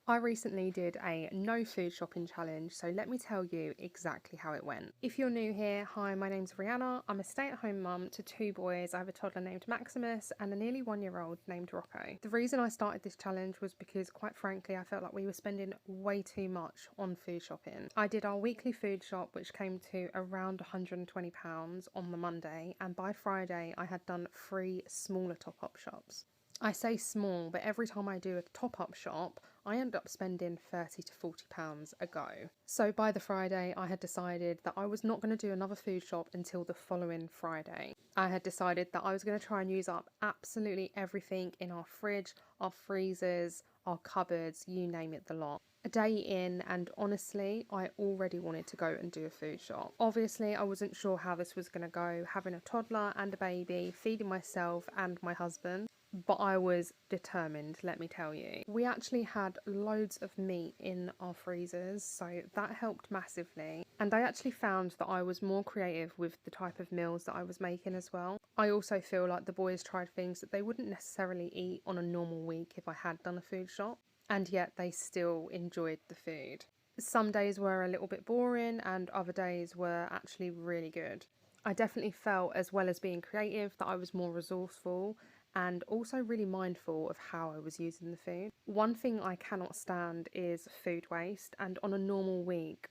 I recently did a no food shopping challenge, so let me tell you exactly how it went. If you're new here, hi, my name's Rihanna. I'm a stay-at-home mum to two boys. I have a toddler named Maximus and a nearly 1-year-old named Rocco. The reason I started this challenge was because, quite frankly, I felt like we were spending way too much on food shopping. I did our weekly food shop, which came to around £120 on the Monday, and by Friday I had done 3 smaller top-up shops. I say small, but every time I do a top-up shop, I end up spending £30 to £40 a go. So by the Friday, I had decided that I was not going to do another food shop until the following Friday. I had decided that I was going to try and use up absolutely everything in our fridge, our freezers, our cupboards, you name it, the lot. A day in, and honestly, I already wanted to go and do a food shop. Obviously, I wasn't sure how this was going to go, having a toddler and a baby, feeding myself and my husband. But I was determined, let me tell you. We actually had loads of meat in our freezers, so that helped massively. And I actually found that I was more creative with the type of meals that I was making as well. I also feel like the boys tried things that they wouldn't necessarily eat on a normal week if I had done a food shop, and yet they still enjoyed the food. Some days were a little bit boring and other days were actually really good. I definitely felt, as well as being creative, that I was more resourceful and also really mindful of how I was using the food. One thing I cannot stand is food waste, and on a normal week,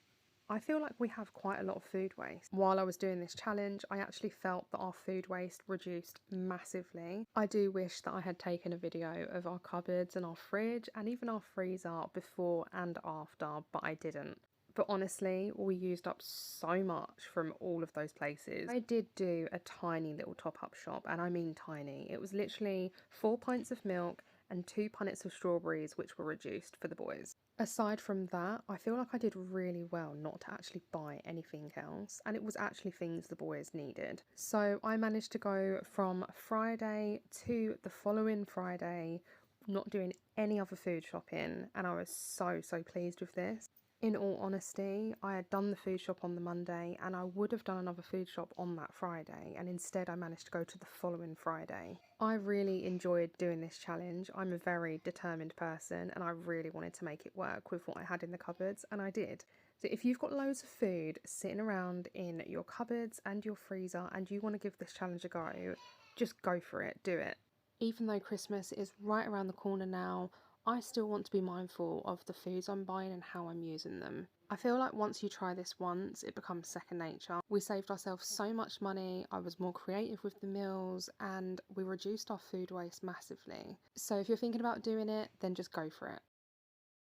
I feel like we have quite a lot of food waste. While I was doing this challenge, I actually felt that our food waste reduced massively. I do wish that I had taken a video of our cupboards and our fridge and even our freezer before and after, but I didn't. But honestly, we used up so much from all of those places. I did do a tiny little top-up shop, and I mean tiny. It was literally 4 pints of milk and 2 punnets of strawberries, which were reduced for the boys. Aside from that, I feel like I did really well not to actually buy anything else, and it was actually things the boys needed. So I managed to go from Friday to the following Friday, not doing any other food shopping, and I was so pleased with this. In all honesty, I had done the food shop on the Monday and I would have done another food shop on that Friday, and instead I managed to go to the following Friday. I really enjoyed doing this challenge. I'm a very determined person and I really wanted to make it work with what I had in the cupboards, and I did. So if you've got loads of food sitting around in your cupboards and your freezer and you want to give this challenge a go, just go for it, do it. Even though Christmas is right around the corner now, I still want to be mindful of the foods I'm buying and how I'm using them. I feel like once you try this once, it becomes second nature. We saved ourselves so much money, I was more creative with the meals, and we reduced our food waste massively. So if you're thinking about doing it, then just go for it.